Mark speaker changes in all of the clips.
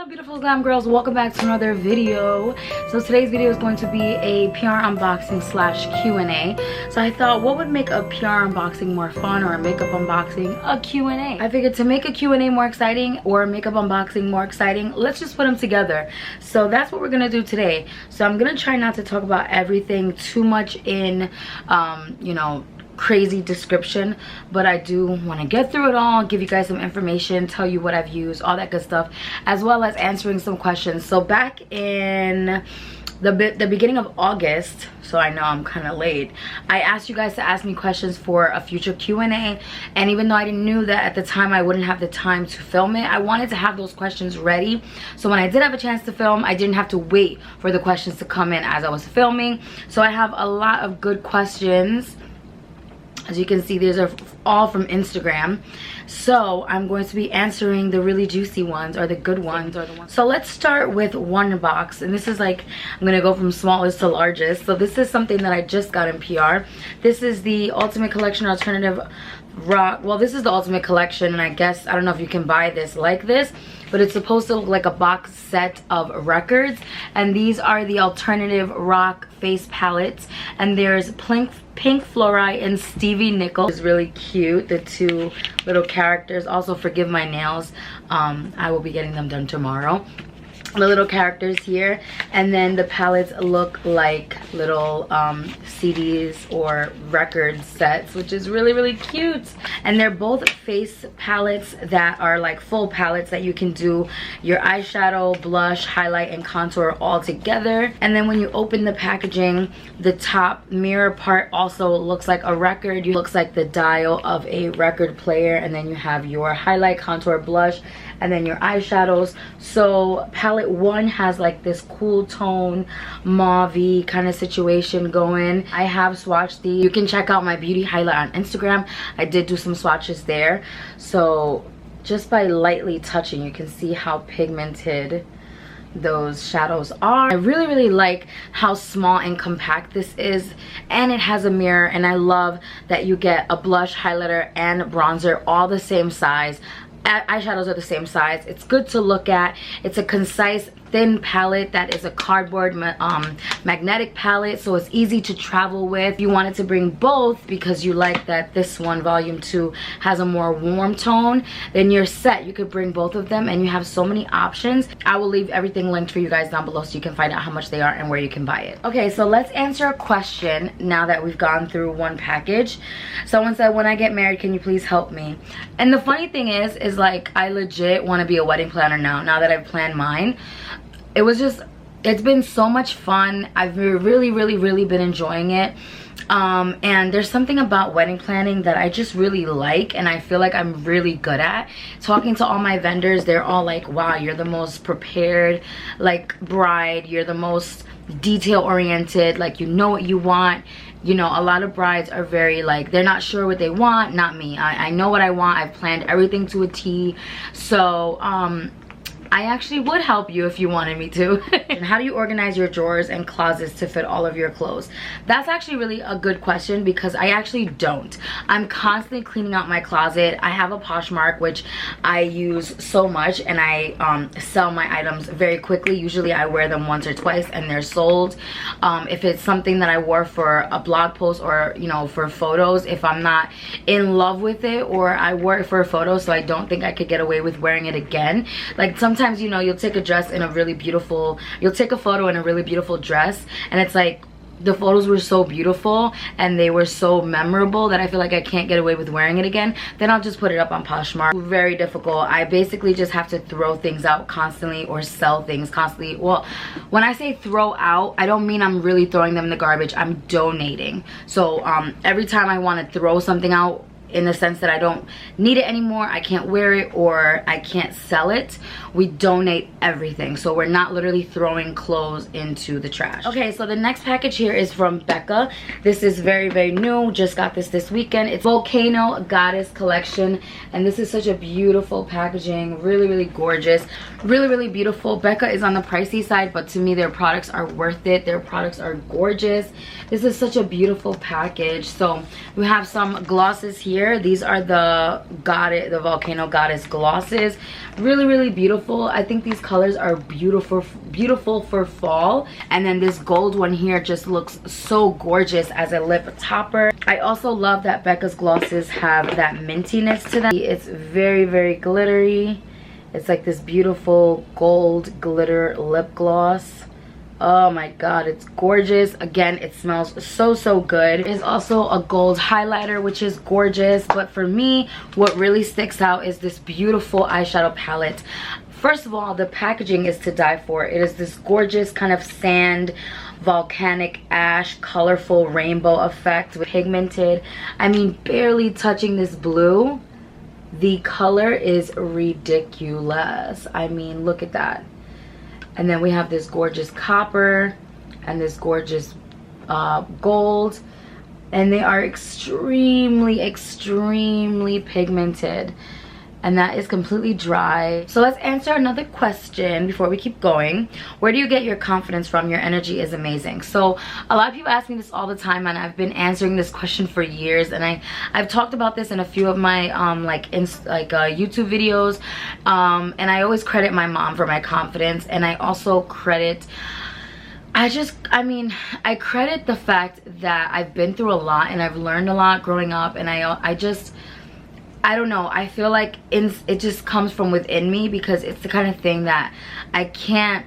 Speaker 1: Hello beautiful glam girls, welcome back to another video. So today's video is going to be a PR unboxing slash Q&A. So I thought, what would make a PR unboxing more fun, or a makeup unboxing a Q&A? I figured to make a Q&A more exciting or a makeup unboxing more exciting, let's just put them together. So that's what we're gonna do today. So I'm gonna try not to talk about everything too much in you know, crazy description, but I do want to get through it all, give you guys some information, tell you what I've used, all that good stuff, as well as answering some questions. So back in the beginning of August, so I know I'm kind of late, I asked you guys to ask me questions for a future Q&A, and even though I knew that at the time I wouldn't have the time to film it, I wanted to have those questions ready, so when I did have a chance to film, I didn't have to wait for the questions to come in as I was filming. So I have a lot of good questions. As you can see, these are all from Instagram. So I'm going to be answering the really juicy ones, or the good ones, or the ones. So let's start with one box, and this is like, I'm gonna go from smallest to largest. So this is something that I just got in PR. This is the Ultimate Collection Alternative Rock. Well, this is the Ultimate Collection, and I guess, I don't know if you can buy this like this, but it's supposed to look like a box set of records. And these are the Alternative Rock face palettes, and there's Pink Fluorite and Stevie Nickel. It's really cute, the two little characters. Also, forgive my nails, I will be getting them done tomorrow. The little characters here, and then the palettes look like little CDs or record sets, which is really cute. And they're both face palettes that are like full palettes that you can do your eyeshadow, blush, highlight, and contour all together. And then when you open the packaging, the top mirror part also looks like a record. It looks like the dial of a record player, and then you have your highlight, contour, blush, and then your eyeshadows. So palette one has like this cool tone mauve-y kind of situation going. I have swatched these. You can check out my beauty highlight on Instagram. I did do some swatches there. So just by lightly touching, you can see how pigmented those shadows are. I really like how small and compact this is, and it has a mirror, and I love that you get a blush, highlighter, and bronzer all the same size. Eyeshadows are the same size. It's good to look at. It's a concise, thin palette that is a cardboard magnetic palette, so it's easy to travel with. If you wanted to bring both because you like that this one, volume 2, has a more warm tone, then you're set. You could bring both of them, and you have so many options. I will leave everything linked for you guys down below so you can find out how much they are and where you can buy it. Okay, so let's answer a question now that we've gone through one package. Someone said, when I get married, can you please help me? And the funny thing is like, I legit want to be a wedding planner now that I've planned mine. It's been so much fun. I've really been enjoying it. And there's something about wedding planning that I just really like, and I feel like I'm really good at. Talking to all my vendors, they're all like, wow, you're the most prepared like bride, you're the most detail oriented, like you know what you want. You know, a lot of brides are very like, they're not sure what they want. Not me. I know what I want. I've planned everything to a T. So I actually would help you if you wanted me to. And how do you organize your drawers and closets to fit all of your clothes? That's actually really a good question, because I actually don't. I'm constantly cleaning out my closet. I have a Poshmark, which I use so much, and I sell my items very quickly. Usually I wear them once or twice and they're sold. If it's something that I wore for a blog post, or you know, for photos, if I'm not in love with it, or I wore it for a photo so I don't think I could get away with wearing it again. Like sometimes, you know, you'll take a dress in a really beautiful, you'll take a photo in a really beautiful dress, and it's like the photos were so beautiful and they were so memorable that I feel like I can't get away with wearing it again. Then I'll just put it up on Poshmark. Very difficult. I basically just have to throw things out constantly, or sell things constantly. Well, when I say throw out, I don't mean I'm really throwing them in the garbage. I'm donating. So every time I want to throw something out, in the sense that I don't need it anymore, I can't wear it, or I can't sell it, we donate everything. So we're not literally throwing clothes into the trash. Okay, so the next package here is from BECCA. This is very new, just got this weekend. It's Volcano Goddess Collection, and this is such a beautiful packaging. Really gorgeous, really beautiful. BECCA is on the pricey side, but to me their products are worth it. Their products are gorgeous. This is such a beautiful package. So we have some glosses here. here. These are the Volcano Goddess glosses. Really beautiful. I think these colors are beautiful for fall. And then this gold one here just looks so gorgeous as a lip topper. I also love that Becca's glosses have that mintiness to them. It's very glittery. It's like this beautiful gold glitter lip gloss. Oh my god, it's gorgeous. Again, it smells so good. There's also a gold highlighter, which is gorgeous. But for me, what really sticks out is this beautiful eyeshadow palette. First of all, the packaging is to die for. It is this gorgeous kind of sand, volcanic ash, colorful rainbow effect with pigmented. I mean, barely touching this blue. The color is ridiculous. I mean, look at that. And then we have this gorgeous copper and this gorgeous gold. And they are extremely pigmented. And that is completely dry. So let's answer another question before we keep going. Where do you get your confidence from? Your energy is amazing. So a lot of people ask me this all the time, and I've been answering this question for years. And I've talked about this in a few of my YouTube videos. And I always credit my mom for my confidence, and I also credit I credit the fact that I've been through a lot and I've learned a lot growing up, and I don't know, I feel like it just comes from within me, because it's the kind of thing that I can't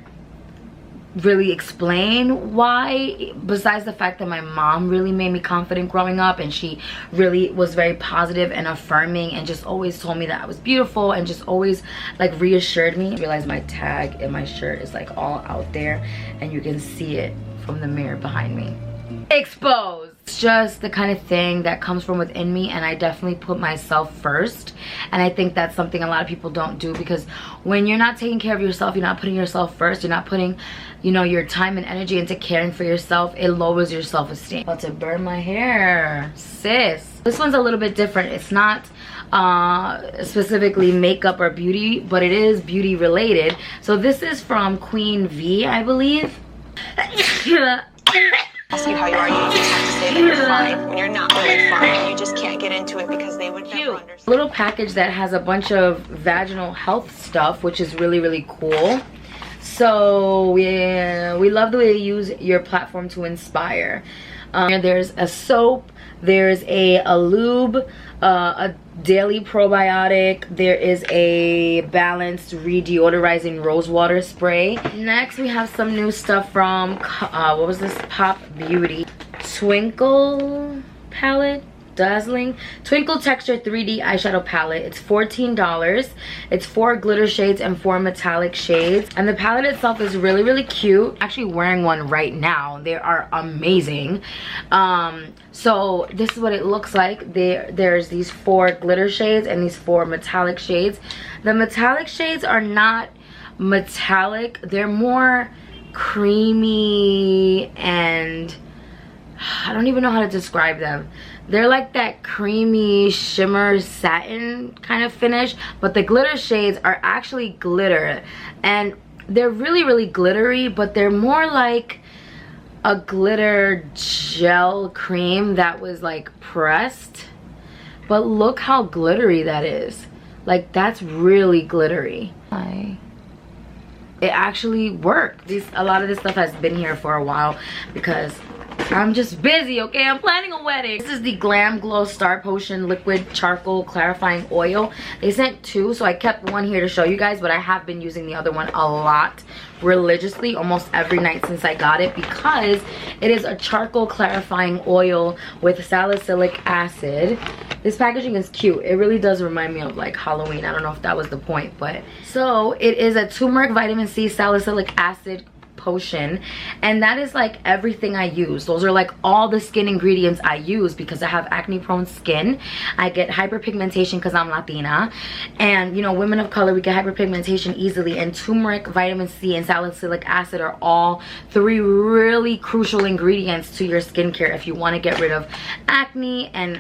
Speaker 1: really explain why, besides the fact that my mom really made me confident growing up, and she really was very positive and affirming and just always told me that I was beautiful and just always like reassured me. I realized my tag in my shirt is like all out there, and you can see it from the mirror behind me. Exposed. It's just the kind of thing that comes from within me, and I definitely put myself first. And I think that's something a lot of people don't do, because when you're not taking care of yourself, you're not putting yourself first, you're not putting, you know, your time and energy into caring for yourself, it lowers your self-esteem. About to burn my hair, sis. This one's a little bit different. It's not specifically makeup or beauty, but it is beauty related. So this is from Queen V, I believe.
Speaker 2: Ask you how you are, you just have to say that you're fine when you're not really fine. You just can't get into it because they would never understand.
Speaker 1: A little package that has a bunch of vaginal health stuff, which is really cool. So we love the way you use your platform to inspire. There's a soap, there's a lube, a daily probiotic, there is a balanced re-deodorizing rose water spray. Next we have some new stuff from what was this, Pop Beauty Twinkle palette, dazzling twinkle texture 3D eyeshadow palette. It's $14. It's 4 glitter shades and 4 metallic shades, and the palette itself is really cute. Actually wearing one right now. They are amazing. So this is what it looks like. There's these 4 glitter shades and these 4 metallic shades. The metallic shades are not metallic, they're more creamy, and I don't even know how to describe them. They're like that creamy shimmer satin kind of finish, but the glitter shades are actually glitter, and they're really glittery, but they're more like a glitter gel cream that was like pressed. But look how glittery that is. Like, that's really glittery. It actually worked. A lot of this stuff has been here for a while because I'm just busy, okay? I'm planning a wedding. This is the Glam Glow Star Potion Liquid Charcoal Clarifying Oil. They sent 2, so I kept one here to show you guys, but I have been using the other one a lot, religiously, almost every night since I got it, because it is a charcoal clarifying oil with salicylic acid. This packaging is cute. It really does remind me of like Halloween. I don't know if that was the point, but so it is a turmeric, vitamin C, salicylic acid potion, and that is like everything I use. Those are like all the skin ingredients I use because I have acne prone skin. I get hyperpigmentation because I'm Latina, and you know, women of color, we get hyperpigmentation easily, and turmeric, vitamin C, and salicylic acid are all 3 really crucial ingredients to your skincare if you want to get rid of acne and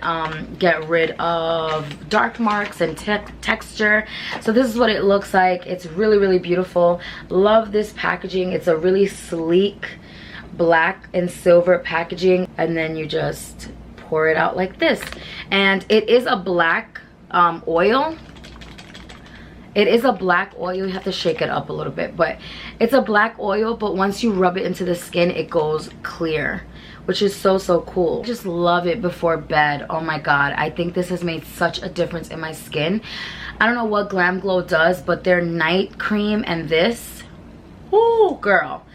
Speaker 1: get rid of dark marks and texture. So this is what it looks like. It's really beautiful. Love this packaging. It's a really sleek black and silver packaging, and then you just pour it out like this. And it is a black oil. It is a black oil. You have to shake it up a little bit, but it's a black oil, but once you rub it into the skin, it goes clear, which is so cool. I just love it before bed. Oh my god, I think this has made such a difference in my skin. I don't know what Glam Glow does, but their night cream and this, ooh girl.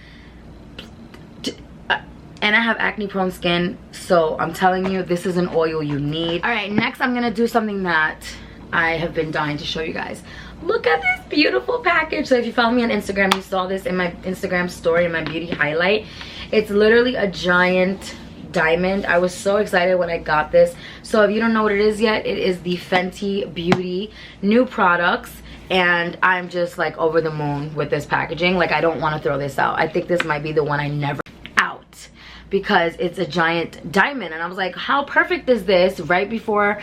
Speaker 1: And I have acne prone skin, so I'm telling you, this is an oil you need. All right, next I'm gonna do something that I have been dying to show you guys. Look at this beautiful package. So if you follow me on Instagram, you saw this in my Instagram story, in my beauty highlight. It's literally a giant diamond. I was so excited when I got this. So if you don't know what it is yet, it is the Fenty Beauty new products, and I'm just like over the moon with this packaging. Like, I don't want to throw this out. I think this might be the one I never out, because it's a giant diamond, and I was like, how perfect is this right before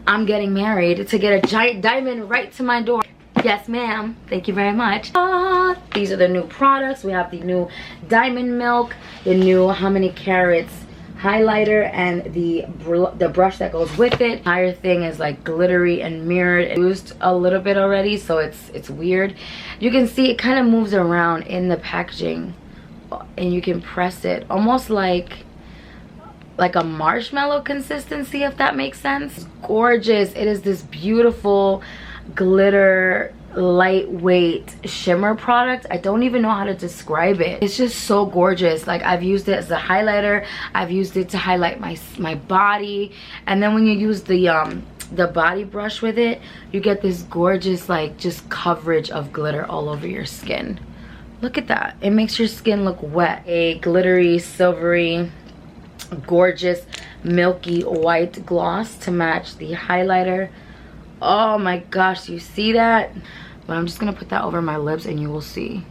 Speaker 1: I'm getting married to get a giant diamond right to my door. Yes ma'am, thank you very much. These are the new products. We have the new Diamond Milk, the new How Many Carats highlighter, and the brush that goes with it. The entire thing is like glittery and mirrored. I used a little bit already, so it's weird. You can see it kind of moves around in the packaging, and you can press it almost like a marshmallow consistency, if that makes sense. It's gorgeous. It is this beautiful glitter lightweight shimmer product. I don't even know how to describe it. It's just so gorgeous. Like, I've used it as a highlighter, I've used it to highlight my body, and then when you use the body brush with it, you get this gorgeous like just coverage of glitter all over your skin. Look at that. It makes your skin look wet. A glittery, silvery, gorgeous milky white gloss to match the highlighter. Oh my gosh, you see that? But I'm just gonna put that over my lips and you will see.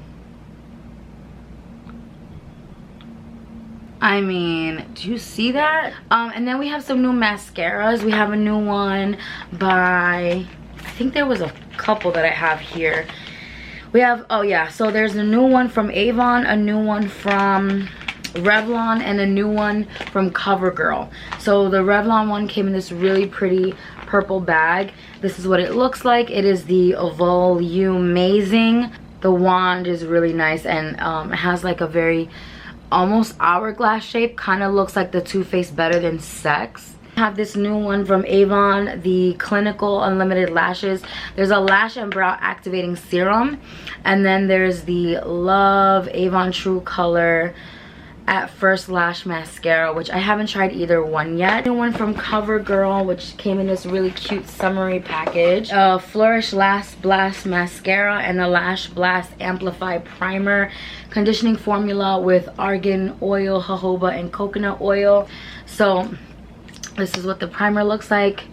Speaker 1: I mean, do you see that? And then we have some new mascaras. We have a new one by, I think there was a couple that I have here. We have, oh yeah, so there's a new one from Avon, a new one from Revlon, and a new one from Covergirl. So the Revlon one came in this really pretty purple bag. This is what it looks like. It is the Volumazing. The wand is really nice, and it has like a very almost hourglass shape. Kind of looks like the Too Faced Better Than Sex. I have this new one from Avon, the Clinical Unlimited Lashes. There's a lash and brow activating serum, and then there's the Love Avon True Color At First Lash Mascara, which I haven't tried either one yet. New one from Covergirl, which came in this really cute summery package. Flourish Lash Blast Mascara and the Lash Blast Amplify Primer conditioning formula with argan oil, jojoba, and coconut oil. So this is what the primer looks like.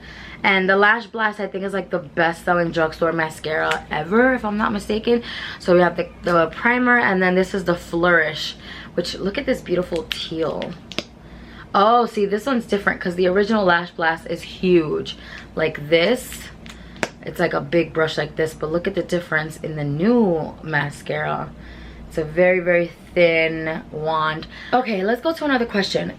Speaker 1: And the Lash Blast, I think, is like the best-selling drugstore mascara ever, if I'm not mistaken. So we have the primer, and then this is the Flourish, which, look at this beautiful teal. Oh, see, this one's different because the original Lash Blast is huge. Like this, it's like a big brush like this, but look at the difference in the new mascara. It's a very, very thin wand. Okay, let's go to another question.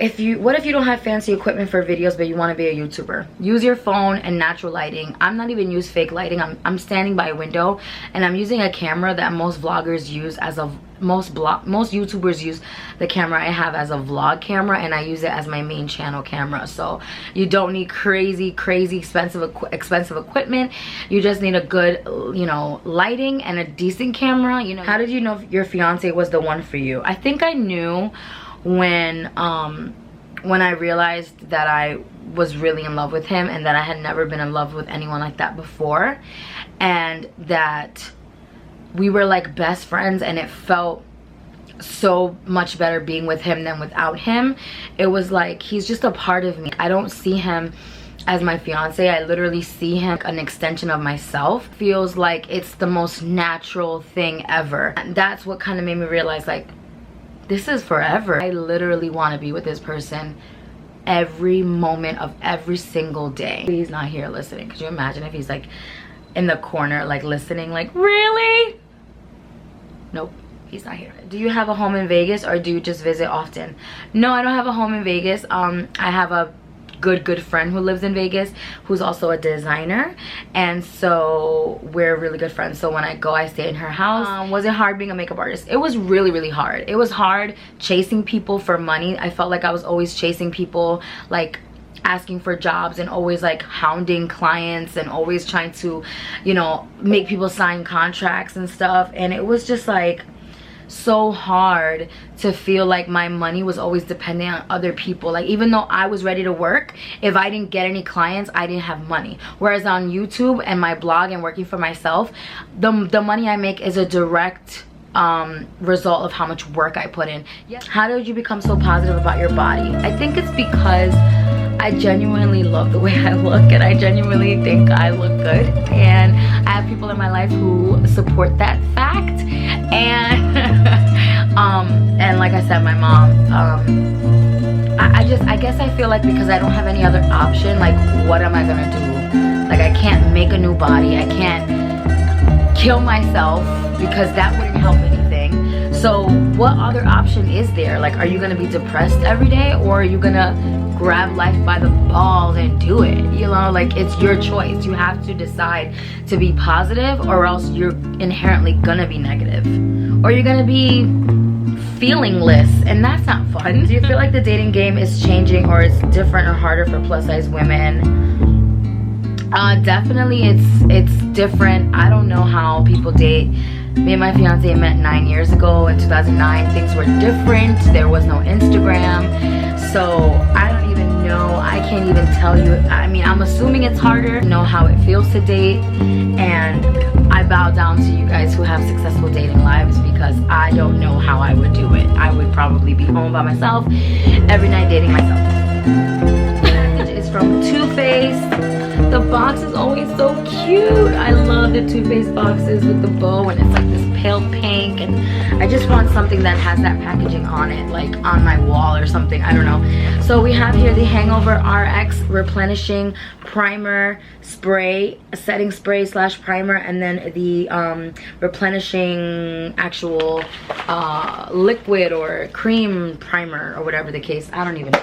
Speaker 1: What if you don't have fancy equipment for videos but you want to be a YouTuber? Use your phone and natural lighting. I'm not even use fake lighting. I'm standing by a window and I'm using a camera that most vloggers use as a most YouTubers use the camera I have as a vlog camera, and I use it as my main channel camera. So you don't need crazy expensive equipment. You just need a good, you know, lighting and a decent camera. You know, how did you know your fiance was the one for you? I think I knew when I realized that I was really in love with him, and that I had never been in love with anyone like that before, and that we were like best friends, and it felt so much better being with him than without him. It was like he's just a part of me. I don't see him as my fiance. I literally see him an extension of myself. Feels like it's the most natural thing ever. And that's what kind of made me realize, like, this is forever. I literally want to be with this person every moment of every single day. He's not here listening. Could you imagine if he's like in the corner, like listening, like, really? Nope, he's not here. Do you have a home in Vegas, or do you just visit often? No, I don't have a home in Vegas. I have a good friend who lives in Vegas, who's also a designer, and so we're really good friends. So when I go, I stay in her house. Was it hard being a makeup artist? It was really hard. It was hard chasing people for money. I felt like I was always chasing people, like asking for jobs and always like hounding clients and always trying to, you know, make people sign contracts and stuff. And it was just like so hard to feel like my money was always depending on other people. Like, even though I was ready to work, if I didn't get any clients, I didn't have money. Whereas on YouTube and my blog and working for myself, the money I make is a direct result of how much work I put in. How did you become so positive about your body? I think it's because I genuinely love the way I look, and I genuinely think I look good, and I have people in my life who support that fact. And and like I said, my mom, I guess I feel like because I don't have any other option, like what am I gonna do? Like, I can't make a new body, I can't kill myself because that wouldn't help anything. So what other option is there? Like, are you gonna be depressed every day, or are you gonna grab life by the balls and do it? You know, like, it's your choice. You have to decide to be positive, or else you're inherently gonna be negative, or you're gonna be feelingless, and that's not fun. Do you feel like the dating game is changing, or it's different or harder for plus size women? Definitely it's different. I don't know how people date. Me and my fiance met 9 years ago in 2009. Things were different. There was no Instagram, so I don't even know. I can't even tell you. I mean, I'm assuming it's harder to know how it feels to date, and I bow down to you guys who have successful dating lives, because I don't know how I would do it. I would probably be home by myself every night dating myself. It's from Too Faced. The box is always so cute. I love the Too Faced boxes with the bow, and it's like this pale pink, and I just want something that has that packaging on it, like on my wall or something. I don't know. So we have here the Hangover RX Replenishing Primer Spray, setting spray / primer, and then the replenishing actual liquid or cream primer, or whatever the case. I don't even know.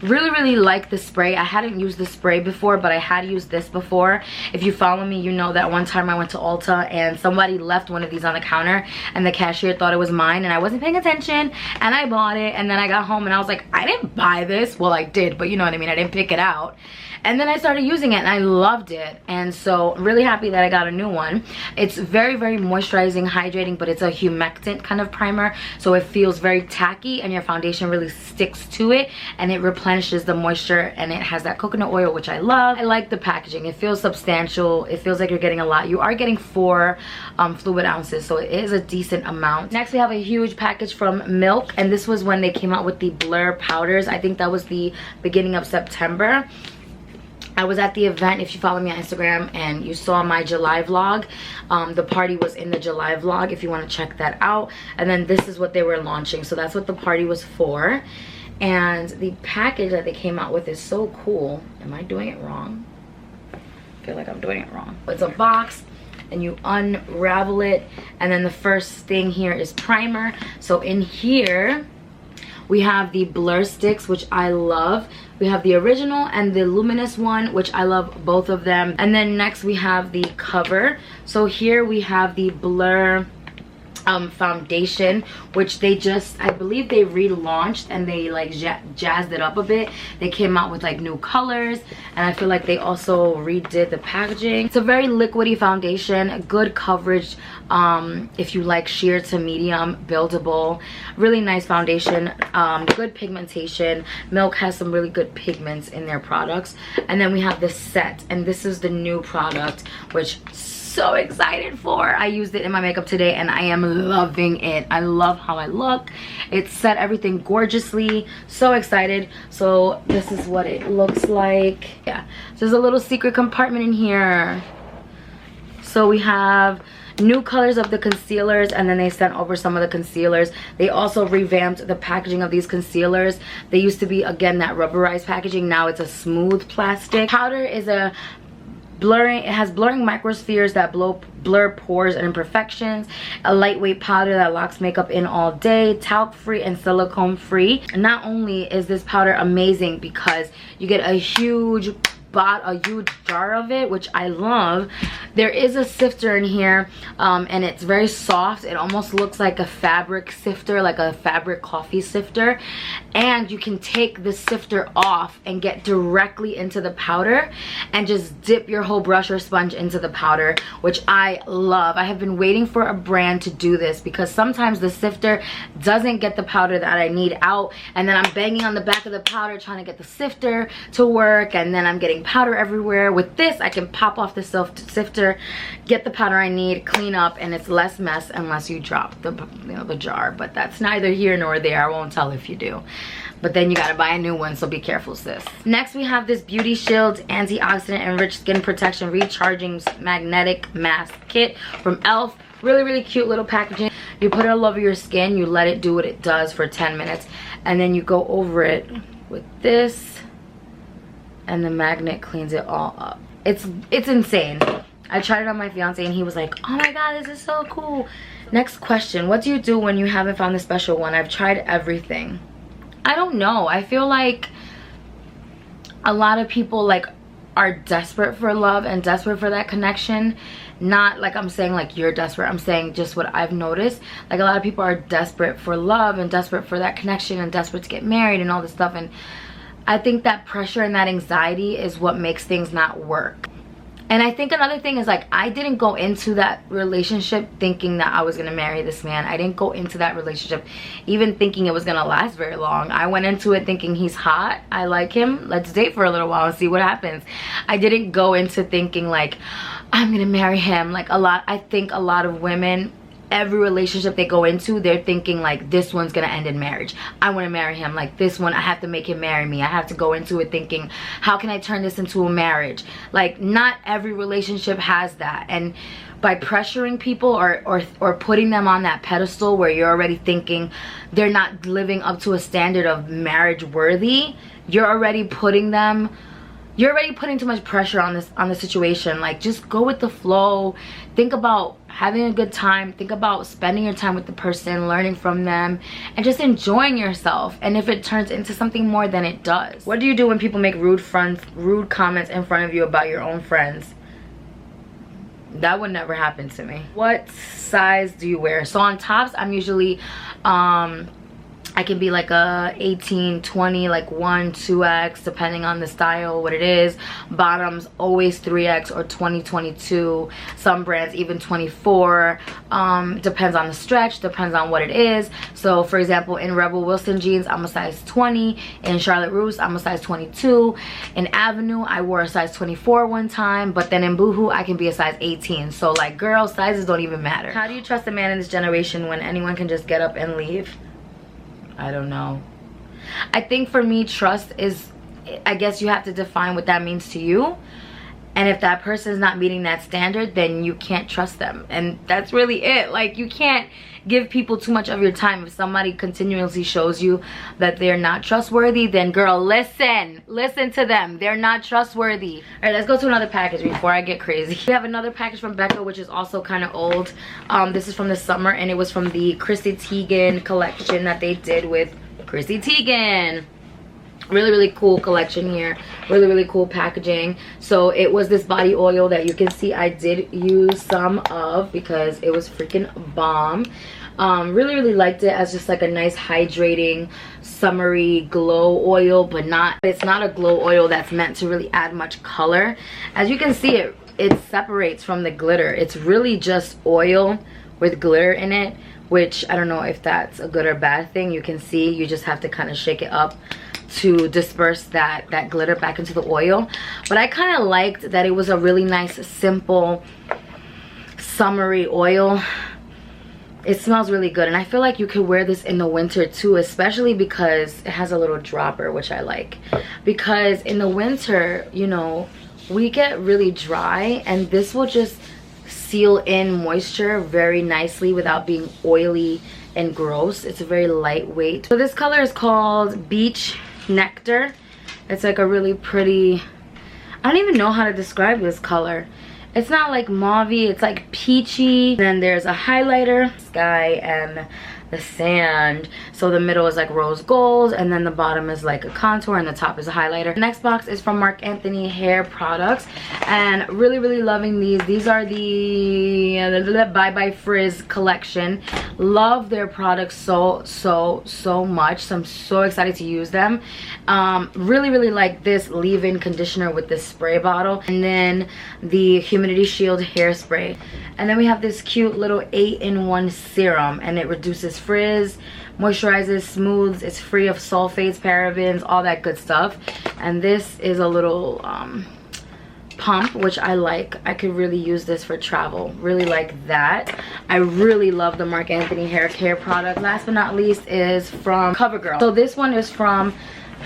Speaker 1: Really like the spray. I hadn't used the spray before, but I had used this before. If you follow me, you know that one time I went to Ulta and somebody left one of these on the counter, and the cashier thought it was mine, and I wasn't paying attention, and I bought it. And then I got home and I was like, I didn't buy this. Well, I did, but you know what I mean, I didn't pick it out. And then I started using it and I loved it, and so really happy that I got a new one. It's very moisturizing, hydrating, but it's a humectant kind of primer, so it feels very tacky, and your foundation really sticks to it, and it replenishes the moisture, and it has that coconut oil, which I love. I like the packaging. It feels substantial. It feels like you're getting a lot. You are getting 4 fluid ounces, so it is a decent amount. Next, we have a huge package from Milk, and this was when they came out with the blur powders. I think that was the beginning of September. I was at the event, if you follow me on Instagram, and you saw my July vlog. The party was in the July vlog, if you want to check that out. And then this is what they were launching, so that's what the party was for. And the package that they came out with is so cool. Am I doing it wrong? I feel like I'm doing it wrong. It's a box, and you unravel it, and then the first thing here is primer. So in here we have the blur sticks, which I love. We have the original and the luminous one, which I love both of them. And then next we have the cover. So here we have the blur foundation, which they just, I believe they relaunched, and they like jazzed it up a bit. They came out with like new colors, and I feel like they also redid the packaging. It's a very liquidy foundation, good coverage if you like sheer to medium, buildable, really nice foundation, good pigmentation. Milk has some really good pigments in their products. And then we have this set, and this is the new product, which so excited for. I used it in my makeup today, and I am loving it. I love how I look. It set everything gorgeously. So excited. So this is what it looks like. Yeah, so there's a little secret compartment in here. So we have new colors of the concealers, and then they sent over some of the concealers. They also revamped the packaging of these concealers. They used to be, again, that rubberized packaging. Now it's a smooth plastic. Powder is a Blurring, it has blurring microspheres that blur pores and imperfections, a lightweight powder that locks makeup in all day, talc free and silicone free. And not only is this powder amazing because you get a huge jar of it, which I love. There is a sifter in here, and it's very soft. It almost looks like a fabric sifter, like a fabric coffee sifter, and you can take the sifter off and get directly into the powder and just dip your whole brush or sponge into the powder, which I love. I have been waiting for a brand to do this because sometimes the sifter doesn't get the powder that I need out, and then I'm banging on the back of the powder trying to get the sifter to work, and then I'm getting powder everywhere. With this, I can pop off the sifter, get the powder I need, clean up, and it's less mess unless you drop the the jar. But that's neither here nor there. I won't tell if you do. But then you gotta buy a new one, so be careful, sis. Next, we have this Beauty Shield Antioxidant Enriched Skin Protection Recharging Magnetic Mask Kit from e.l.f. Really, really cute little packaging. You put it all over your skin, you let it do what it does for 10 minutes, and then you go over it with this, and the magnet cleans it all up. It's insane. I tried it on my fiance and he was like, oh my god, this is so cool. Next question, what do you do when you haven't found the special one? I've tried everything. I don't know. I feel like a lot of people like are desperate for love and desperate for that connection. Not like I'm saying like you're desperate. I'm saying just what I've noticed. Like a lot of people are desperate for love and desperate for that connection and desperate to get married and all this stuff, and I think that pressure and that anxiety is what makes things not work. And I think another thing is, like, I didn't go into that relationship thinking that I was gonna marry this man. I didn't go into that relationship even thinking it was gonna last very long. I went into it thinking he's hot, I like him, let's date for a little while and see what happens. I didn't go into thinking like I'm gonna marry him. Like I think a lot of women, every relationship they go into, they're thinking like this one's gonna end in marriage. I want to marry him. Like this one, I have to make him marry me. I have to go into it thinking, how can I turn this into a marriage? Like not every relationship has that. And by pressuring people or putting them on that pedestal where you're already thinking they're not living up to a standard of marriage worthy, you're already putting too much pressure on the situation. Like just go with the flow. Think about having a good time. Think about spending your time with the person, learning from them, and just enjoying yourself. And if it turns into something more, then it does. What do you do when people make rude comments in front of you about your own friends? That would never happen to me. What size do you wear? So on tops, I'm usually I can be like a 18, 20, like 1, 2X, depending on the style, what it is. Bottoms, always 3X or 20, 22. Some brands even 24. Depends on the stretch, depends on what it is. So for example, in Rebel Wilson jeans, I'm a size 20. In Charlotte Russe, I'm a size 22. In Avenue, I wore a size 24 one time, but then in Boohoo, I can be a size 18. So like, girl, sizes don't even matter. How do you trust a man in this generation when anyone can just get up and leave? I don't know. I think for me, trust is, I guess you have to define what that means to you. And if that person is not meeting that standard, then you can't trust them. And that's really it. Like, you can't give people too much of your time. If somebody continuously shows you that they're not trustworthy, then girl, listen to them. They're not trustworthy. All right, let's go to another package before I get crazy. We have another package from BECCA, which is also kind of old. This is from the summer, and it was from the Chrissy Teigen collection that they did with Chrissy Teigen. Really, really cool collection here. Really, really cool packaging. So it was this body oil that you can see I did use some of because it was freaking bomb. Really, really liked it as just like a nice hydrating summery glow oil, but it's not a glow oil that's meant to really add much color. As you can see, it separates from the glitter. It's really just oil with glitter in it, which I don't know if that's a good or bad thing. You can see you just have to kind of shake it up to disperse that glitter back into the oil. But I kind of liked that it was a really nice, simple, summery oil. It smells really good, and I feel like you could wear this in the winter too, especially because it has a little dropper, which I like. Because in the winter, you know, we get really dry, and this will just seal in moisture very nicely without being oily and gross. It's a very lightweight. So this color is called Beach Nectar. It's like a really pretty, I don't even know how to describe this color. It's not like mauvey, it's like peachy. Then there's a highlighter, sky and the sand. So the middle is like rose gold, and then the bottom is like a contour, and the top is a highlighter. The next box is from Marc Anthony hair products, and really loving these. These are the Bye Bye Frizz collection. Love their products so much, so I'm so excited to use them. Really like this leave-in conditioner with this spray bottle, and then the Humidity Shield hairspray. And then we have this cute little 8-in-1 serum, and it reduces frizz, moisturizes, smooths, it's free of sulfates, parabens, all that good stuff. And this is a little pump, which I like. I could really use this for travel. Really like that. I really love the Marc Anthony hair care product. Last but not least is from CoverGirl. So this one is from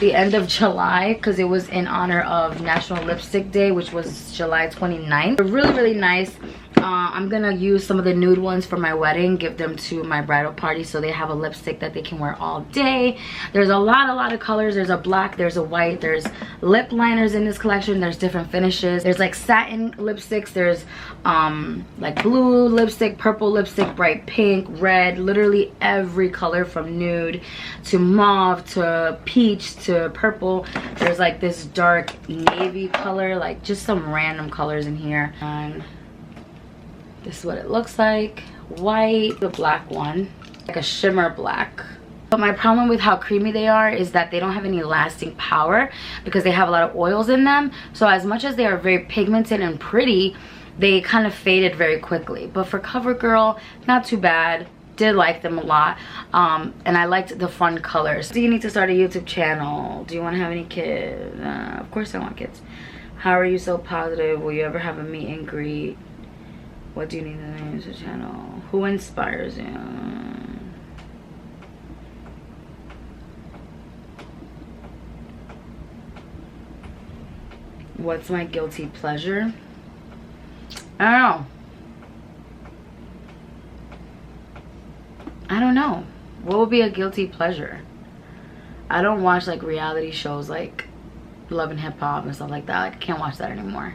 Speaker 1: the end of July, because it was in honor of National Lipstick Day, which was July 29th. They're really nice. I'm gonna use some of the nude ones for my wedding, give them to my bridal party, so they have a lipstick that they can wear all day. There's a lot of colors. There's a black, there's a white, there's lip liners in this collection, there's different finishes. There's like satin lipsticks, there's like blue lipstick, purple lipstick, bright pink, red, literally every color from nude to mauve to peach to purple. There's like this dark navy color, like just some random colors in here. And this is what it looks like. White, the black one, like a shimmer black. But my problem with how creamy they are is that they don't have any lasting power, because they have a lot of oils in them. So as much as they are very pigmented and pretty, they kind of faded very quickly. But for CoverGirl, not too bad. Did like them a lot. And I liked the fun colors. Do you need to start a YouTube channel? Do you want to have any kids? Of course I want kids. How are you so positive? Will you ever have a meet and greet? What do you need to name your channel? Who inspires you? What's my guilty pleasure? I don't know. What would be a guilty pleasure? I don't watch like reality shows like Love and Hip Hop and stuff like that. Like, I can't watch that anymore.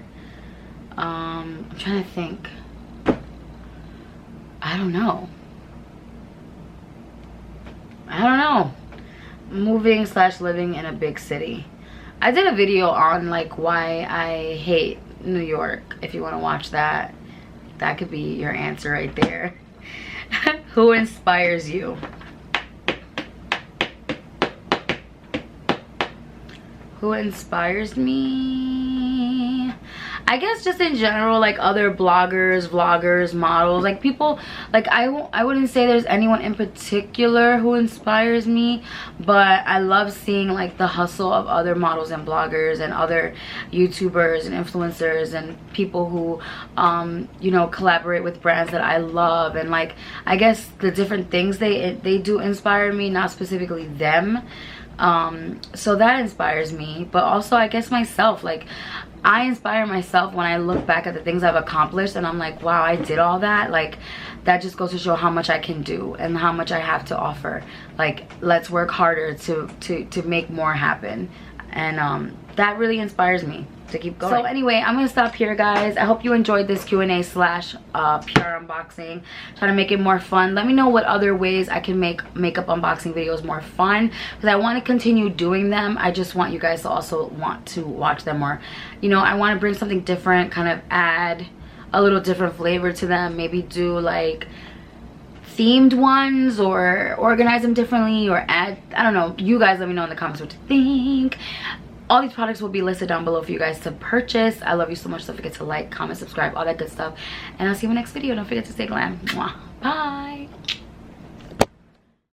Speaker 1: I'm trying to think. I don't know. Moving / living in a big city. I did a video on like why I hate New York. If you want to watch that, that could be your answer right there. Who inspires you? Who inspires me? I guess just in general, like other bloggers, vloggers, models, like people, like I wouldn't say there's anyone in particular who inspires me, but I love seeing like the hustle of other models and bloggers and other YouTubers and influencers and people who you know, collaborate with brands that I love. And like, I guess the different things they do inspire me, not specifically them. So that inspires me. But also I guess myself, like I inspire myself when I look back at the things I've accomplished and I'm like, wow, I did all that. Like that just goes to show how much I can do and how much I have to offer. Like, let's work harder to make more happen. And that really inspires me to keep going. So anyway, I'm gonna stop here, guys. I hope you enjoyed this Q&A / PR unboxing. Trying to make it more fun. Let me know what other ways I can make makeup unboxing videos more fun, because I want to continue doing them. I just want you guys to also want to watch them, or you know, I want to bring something different, kind of add a little different flavor to them. Maybe do like themed ones or organize them differently, or add, I don't know. You guys let me know in the comments what you think. All these products will be listed down below for you guys to purchase. I love you so much. Don't forget to like, comment, subscribe, all that good stuff. And I'll see you in the next video. Don't forget to stay glam. Mwah. Bye.